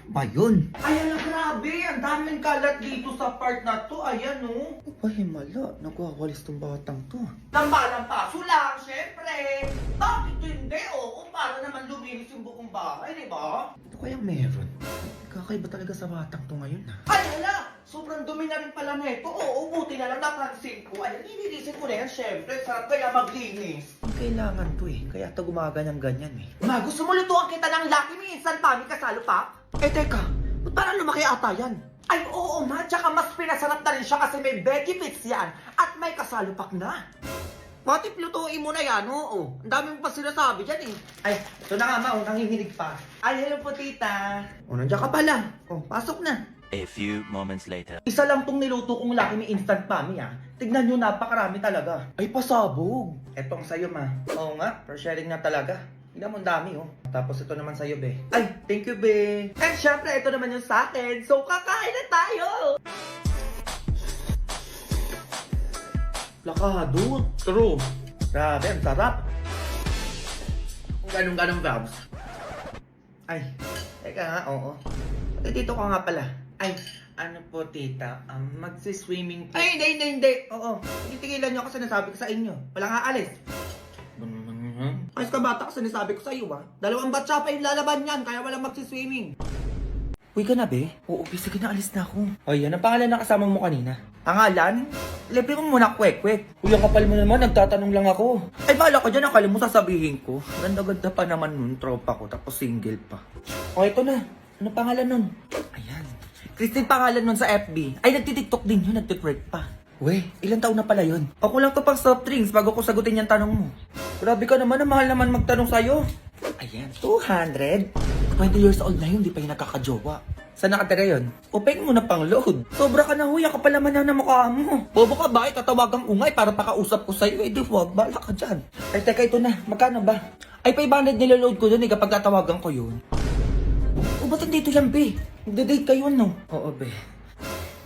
Ba yun? Ayan na, grabe. Ang daming kalat dito sa part na to. Ayan, oh. Ba himala, nagwawalis tong batang to. Lambalang paso lang, syempre. Bakit hindi? Oo, para naman luminis yung buong bahay, di ba? Ano kayang meron? Kakaiba talaga sa batang to ngayon Ay, hala! Sobrang dumi na rin pala nito. Oo, buti na lang napansin ko. Ayan, nililisin ko na yan, syempre. Sarap kaya maglinis. Ang kailangan to eh, kaya ito gumaganyang-ganyan eh. Ma, gusto mo lutuan kita ng Lucky Me Instant Pami kasalo pa? Eh, teka. Ba't parang lumaki ata yan? Ay, oo, ma. Tsaka mas pinasarap na rin siya kasi may benefits yan. At may kasalupak na. Pati lutuin mo na yan, oo. Ang dami mo pa sinasabi dyan eh. Ay, ito na nga, ma. Oh, nanginginig pa. Ay, hello po, tita. O, nandiyan ka pala. O, pasok na. A few moments later. Isa lang tong niluto kong Lucky Me Instant Pami, ah. Tignan nyo, napakarami talaga. Ay, pasabog. Etong sa'yo, ma. Oo nga, for sharing na talaga. Tignan mo, ang dami, oh. Tapos ito naman sa'yo, be. Ay, thank you, be. And syempre, ito naman yung sa akin. So, kakain na tayo! Lakado. True. Grabe, ang sarap. Kung ganun-ganun, Babs. Ay, teka nga, oo. Pati dito ka nga pala. Ay, ano po, tita? Magsi-swimming po. Ay, hindi. Oo, tigilan nyo ako sinasabi ko sa inyo. Walang aalis. Ayos ka bata kasi sinasabi ko sa iyo, ha? 2 batsa pa yung lalaban yan, kaya walang magsi-swimming. Uy ka na be? Oo, sige na, alis na ako. O yan, ang pangalan na kasama mo kanina? Pangalan? Libre ko muna kwek-kwek. Uy, ang kapal mo naman, nagtatanong lang ako. Ay, bahala ka dyan, akala mo sasabihin ko. Ganda-ganda pa naman nun, tropa ko, tapos single pa. O, ito na. Ano pangalan nun? Ayan. Christine pangalan nun sa FB. Ay, nagtitiktok din yun, nagtitwerk pa. Weh, ilang taon na pala yun? Ako lang to pang soft drinks bago ko sagutin yung tanong mo. Grabe ka naman, mahal naman magtanong sa'yo. Ayan, 200? 20 years old na yun, di pa yung nakakajowa. Saan nakatira yun? Upeng mo na pang load. Sobra ka na huya, ka pala man na mukha mo. Bobo ka ba? Tatawagang ungay para pakausap ko sa'yo. Eh di wag, bala ka dyan. Ay teka, ito na. Magkano ba? Ay 500 niloload ko dun eh kapag tatawagan ko yun. O ba't dito yan, be? Magda-date kayo, no? Oo, be.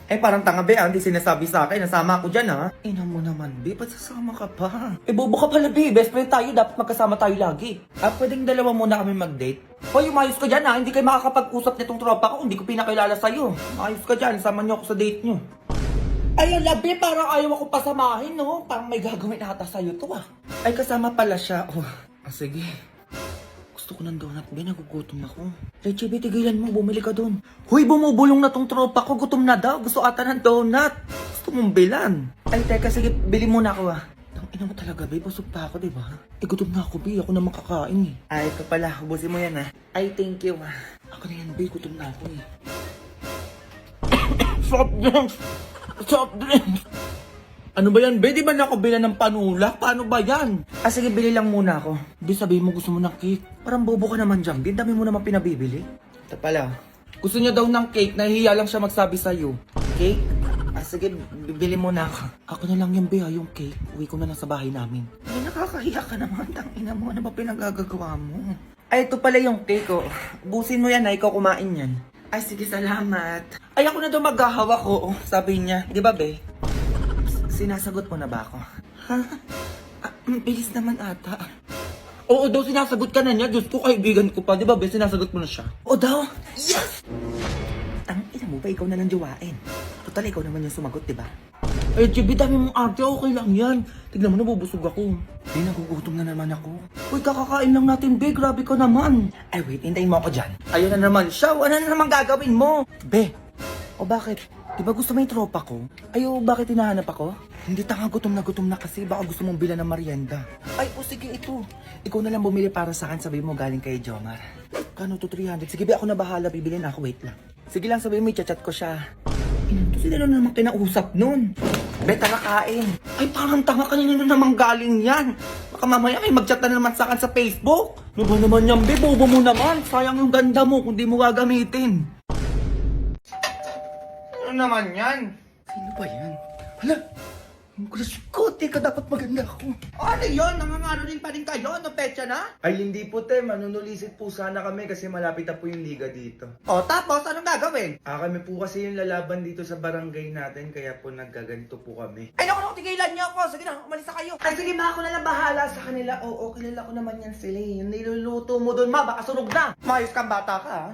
Eh parang tanga be, hindi sinasabi sa akin, nasama ako dyan ha. Ina mo naman be, ba't sasama ka pa? Eh bobo ka pala be, best friend tayo, dapat magkasama tayo lagi. Pwedeng dalawa muna kami mag-date? Hoy, umayos ka dyan ha, hindi kayo makakapag-usap nitong tropa ko, hindi ko pinakilala sa'yo. Ayos ka dyan, sama niyo ako sa date niyo. Ay, labi, parang ayaw ako pasamahin, no? Parang may gagawin ata sa'yo to ah. Ay, kasama pala siya. Oh, sige. Gusto ko ng donut, be. Nagugutom ako. Leche, be, tigilan mo. Bumili ka dun. Huy, bumubulong na tong tropa ko. Gutom na daw. Gusto ata ng donut. Gusto mong bilan. Ay, teka, sige. Bili muna ako, Ina mo talaga, be. Busog pa ako, diba? Gutom na ako, be. Ako na makakain, eh. Ay, ito pala. Ubusin mo yan, Ay, thank you, Ako na yan, be. Gutom na ako, eh. Soft drinks! Soft drinks! Ano ba yan, be? Di ba nakabila ng panulak? Paano ba yan? Sige, bili lang muna ako. Di sabihin mo gusto mo ng cake. Parang bobo ka naman dyan, be. Dami mo naman pinabibili. Ito pala. Gusto niya daw ng cake. Nahihiya lang siya magsabi sa'yo. Cake? Sige, bibili muna ako. Ako na lang yung be, yung cake. Uwi ko na lang sa bahay namin. Ay, nakakahiya ka naman. Tangina mo, ano ba pinagagagawa mo? Ay, ito pala yung cake, Busin mo yan, ikaw kumain yan. Ay, sige, salamat. Ay, ako na daw maghahawak ko, Sabi niya. Di ba, be? Sinasagot mo na ba ako? Ha? Bilis naman ata. Oo daw, sinasagot ka na niya. Diyos ko, kaibigan ko pa. Di ba, be? Sinasagot mo na siya. O daw? Yes! Ina mo ba, ikaw na lang jowain. Total, ikaw naman yung sumagot, di ba? Ay, Chibi, dami mong arte. Okay lang yan. Tignan mo, nabubusog ako. Be, nagugutom na naman ako. Uy, kakakain lang natin, be. Grabe ka naman. Ay, wait. Hintayin mo ako dyan. Ayun na naman siya. Ano na naman gagawin mo? Be, o bakit? Di ba gusto mo yung tropa ko? Ayo, bakit hinahanap ako? Hindi, tanga, gutom na kasi. Baka gusto mong bilan ng merienda. Ay, sige, ito. Ikaw na lang bumili para sa akin. Sabi mo galing kay Jomar. Kano to, 300? Sige, be, ako na bahala. Bibili na ako. Wait lang. Sige lang, sabi mo, i-chat ko siya. Ito, sila na naman kinausap nun. Be, tara kain. Ay, parang tanga, kanina na naman galing yan. Baka mamaya may mag-chat na naman sa akin sa Facebook. Ano ba naman yan, be? Bobo mo naman. Sayang yung ganda mo kung di mo gagamitin. Ano naman yan? Sino ba yan? Hala! Ang crush ko, teka, dapat maganda ako. Ano yun? Nangangaro rin pa rin kayo? Ano, petsa na? Ay, hindi po, te. Manunulisit po sana kami kasi malapit na po yung liga dito. O, tapos, anong gagawin? Kami po kasi yung lalaban dito sa barangay natin, kaya po naggaganito po kami. Ay, naku, tigilan niyo ako. Sige na, umalis na kayo. Ay, sige ma, ako na lang bahala sa kanila. Oo, kilala ko naman yan sila. Yung niluluto mo doon, ma, baka sunog na. Mayos kang bata ka, ha?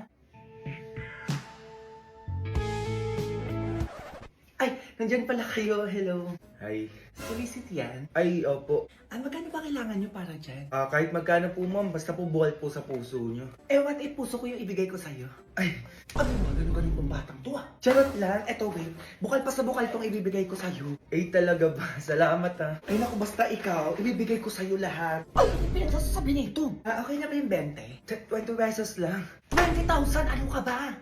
nandyan pala kayo. Hello. Hi. Solicit yan? Ay, opo. Magkano ba kailangan nyo para dyan? Kahit magkano po ma'am, basta po buwal po sa puso nyo. What if puso ko yung ibigay ko sa'yo? Ay, Ano ba? Ganun pong batang to Charot lang. Eto wait, bukal pa sa bukal tong ibibigay ko sa'yo. talaga ba? Salamat Ay naku, basta ikaw, ibibigay ko sa'yo lahat. Ay, ano pinagsasabi nito? Okay na ba yung 20? 20 pesos lang. 20,000? Ano ka ba?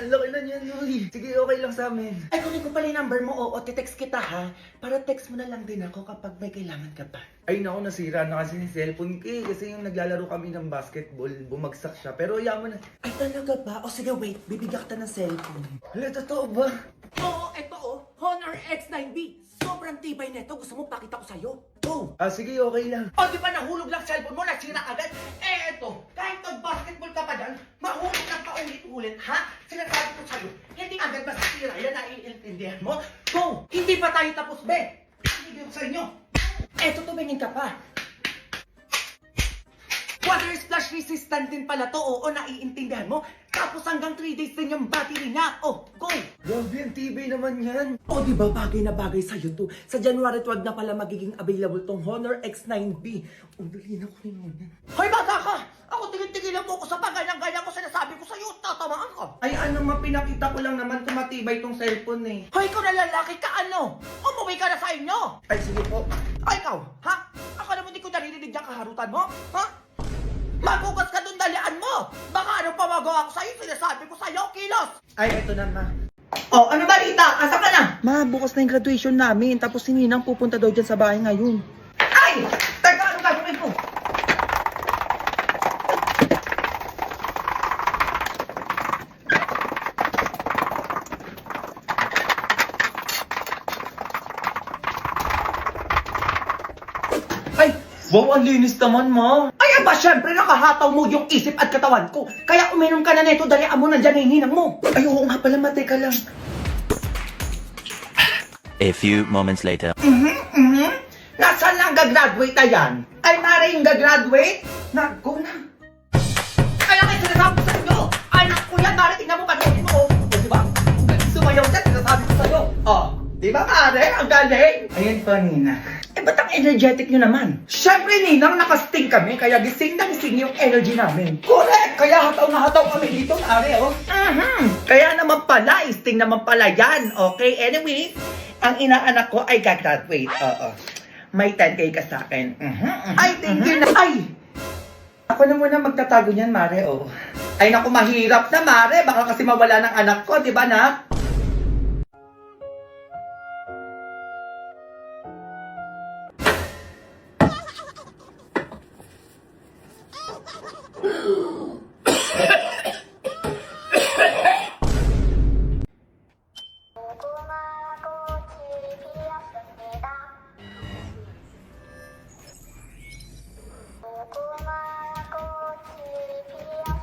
Laki na niyan, uy. Sige, okay lang sa amin. Ay, kunin ko pala yung number mo. Oo, titext kita ha. Para text mo na lang din ako kapag may kailangan ka pa. Ay, naku, nasira na kasi yung cellphone ko eh. Kasi yung naglalaro kami ng basketball, bumagsak siya. Pero yaman na. Ay, talaga ba? O sige, wait. Bibigyan kita ng cellphone. Hala, totoo ba? Oo, eto Honor X9B. Sobrang tibay nito. Gusto mo pakita ko sa'yo? Go! Sige, okay lang. O, di ba nahulog lang cellphone mo? Nasira agad? Eto. Kahit nag-basketball ka pa dyan, mahulog lang paulit-ulit, ha? Sinasabi ko sa'yo, hindi agad masisira. Yan naiintindihan mo? Go! Hindi pa tayo tapos, be! Hindi ko sa inyo. Eto, tumingin ka pa. Water splash resistant din pala to, oo, naiintindihan mo? Tapos hanggang 3 days din yung battery niya. Oh, go! Grabe, ang TV naman yan. O, di ba bagay na bagay sa'yo to? Sa January 12 na pala magiging available tong Honor X9B. O, dali na ko rin muna. Hoy, bata ka! Ako tigil-tigilan mo ko sa pagganyan-ganyan ko sinasabi ko sa'yo, tatamaan ka. Ay, ano, mapinakita ko lang naman kung matibay tong cellphone eh. Hoy, ikaw na lalaki ka, ano? Umuwi ka na sa inyo! Ay, sige po. Ay, ikaw, ha? Akala mo di ko narinig yung kaharutan mo? Ha? Magugas ka dun, dalian mo! Baka anong pamagawa ko sa'yo, sinasabi ko sa'yo, kilos! Ay, eto na, ma. Oh, ano balita? Asa ka na? Ma, bukas na yung graduation namin. Tapos si Ninang pupunta daw dyan sa bahay ngayon. Ay! Teka, ano gagawin ko? Ay! Wow, ang linis naman, ma. Ay, aba, syempre nakahataw mo yung isip at katawan ko. Kaya uminom ka na neto, dalian mo na dyan yung hinang mo. Ay, oo nga pala, ma. Teka lang. A few moments later. Nasaan lang gagraduate na yan? Ay, Mare, yung gagraduate? Nago na. Kaya kayo sinasabi ko sa inyo. Anak ko yan, Mare, tingnan mo, panoodin mo. O, diba? Sumayaw dyan, sinasabi ko sa'yo. O, diba, Mare? Ang galing. Ayan pa, Nina. Ba't ang energetic nyo naman? Siyempre, Ninang, nakasting kami, kaya gising na gising yung energy namin. Correct! Kaya hataw na hataw kami dito, Mare, oh. Kaya naman pala, isting naman pala yan, okay? Anyway, ang inaanak ko ay gagraduate, oo. May 10K ka sa akin. Ay, thank you na. Ay! Ako na muna magtatago niyan, Mare, oh. Ay, naku, mahirap na, Mare. Baka kasi mawala ng anak ko, di ba, na?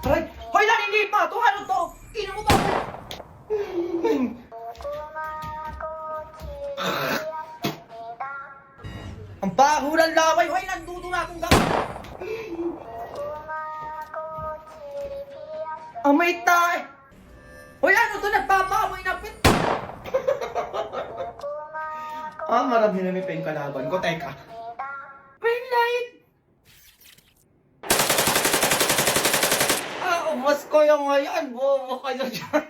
Hoy! Hoy lang, hindi pa! Ito, ano to? Ina mo ba? Ang baho ng laway! Hoy, nandudo na akong gamit! Amay tayo! Hoy, ano to? Nagpapamoy na pit! Marami na may yung kalaban ko. Teka. Green light! Ubos ko yung ngayon. Bobo kayo dyan.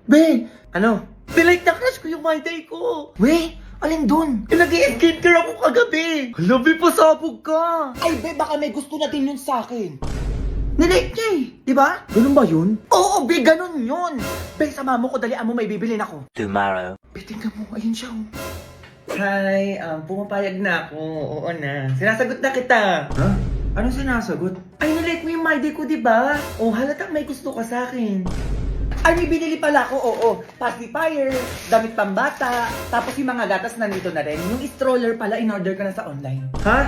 Be! Ano? Bilike na crush ko yung my day ko. We? Alin dun? Nag-i-skincare ako kagabi. Labi pa, sabog ka. Ay, be, baka may gusto na din yun sa akin. Nilike niya eh. Di ba? Ganun ba yun? Oo, be, ganun yun. Be, sama mo ko, dalian mo, may bibilin ako. Tomorrow. Be, tingnan mo, ayun siya. Oh. Hi, pumapayag na ako. Oo na. Sinasagot na kita. Ha? Anong sinasagot? Ay, nilike mo yung my day ko, di ba? Oh, halatang may gusto ka sa akin. Ay, may binili pala ako, oo. Pacifier, damit pambata, tapos yung mga gatas nandito na rin. Yung stroller pala, in-order ka na sa online. Ha?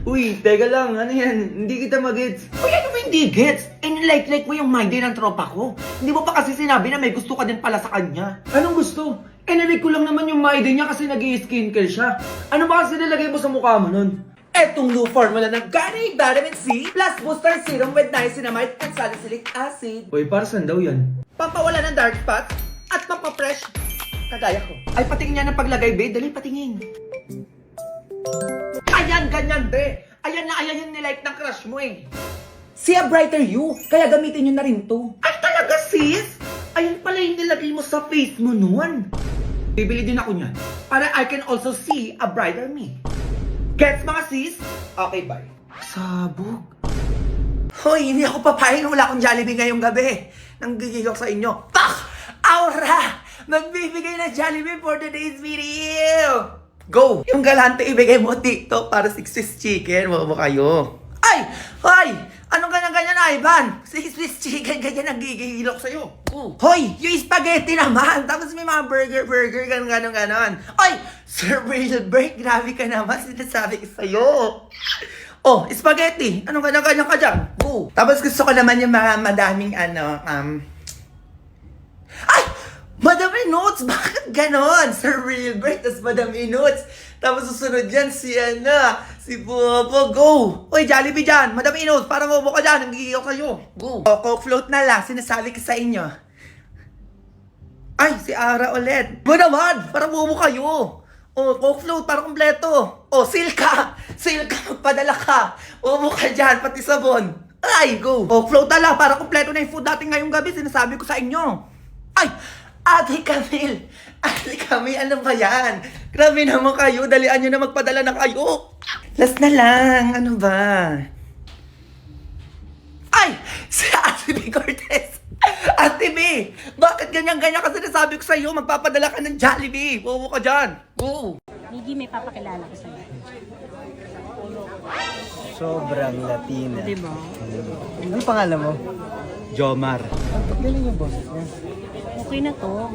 Uy, teka lang. Ano yan? Hindi kita mag-gets. Uy, ano ba hindi gets? Eh, nilike-like mo yung my day ng tropa ko. Hindi mo pa kasi sinabi na may gusto ka din pala sa kanya. Anong gusto? Eh, nalike ko lang naman yung my day niya kasi nag-i-skincare siya. Ano ba kasi nilagay mo sa mukha mo nun? Etong new formula ng Garnier Vitamin C plus Booster Serum with Niacinamide and Salicylic Acid. Uy, para saan daw yan? Pampawala ng dark spots at pampapresh Kagaya ko. Ay, patingin niya ng paglagay, be. Dali, patingin. Ayan, ganyan, be. Ayan na, ayan yung nilike ng crush mo eh. See a brighter you, kaya gamitin nyo na rin to. Ay, talaga, sis? Ayan pala yung nilagay mo sa face mo noon. Bibili din ako niyan. Para I can also see a brighter me. Gets mga sis? Okay, bye. Sabog. Hoy, hindi ako papayag na wala akong Jollibee ngayong gabi. Nanggigil ako sa inyo. Pak! Aura! Magbibigay ng Jollibee for today's video! Go! Yung galante ibigay mo TikTok para 6 Swiss chicken. Mo kayo. Ay! Hoy! Anong ganyan-ganyan, Ivan? 6 Swiss chicken, ganyan nagigigil ako sa'yo. Hoy! Yung spaghetti naman! Tapos may mga burger, ganon. Ay! Sir Wilbert, grabe ka naman. Sinasabi ko sa'yo. Oh, spaghetti! Anong ganyan-ganyan ka dyan? Go! Tapos gusto ko naman yung mga madaming Ay! Madami notes! Bakit ganon? Sir Wilbert, tas madami notes. Tapos susunod yan si Bobo. Go! Uy, Jollibee dyan! Madami notes! Parang bobo ka dyan! Nanggigil ako sa'yo. Go! O, Coke float na lang. Sinasabi ko sa inyo. Ay, si Ara ulit. Ba naman? Parang bobo kayo. O, Coke float, parang kompleto. O, Silka! Silka, magpadala ka. Bobo ka dyan, pati sabon. Ay, go! Coke float na lang, parang kompleto na yung food natin ngayong gabi. Sinasabi ko sa inyo. Ay! Ate Camille! Ate Camille, ano ba yan? Grabe naman kayo, dalian nyo na magpadala na kayo. Last na lang, ano ba? Ay! Si Ate B. Cortez! Ate B! Bakit ganyan-ganyan kasi nasabi ko sa'yo, magpapadala ka ng Jollibee. Bobo ka dyan. Go! Miggy, may papakilala ko sa'yo. Sobrang Latina. Diba? Ano pangalan mo? Jomar. Ang paggaling yung boses niya. Okay na to.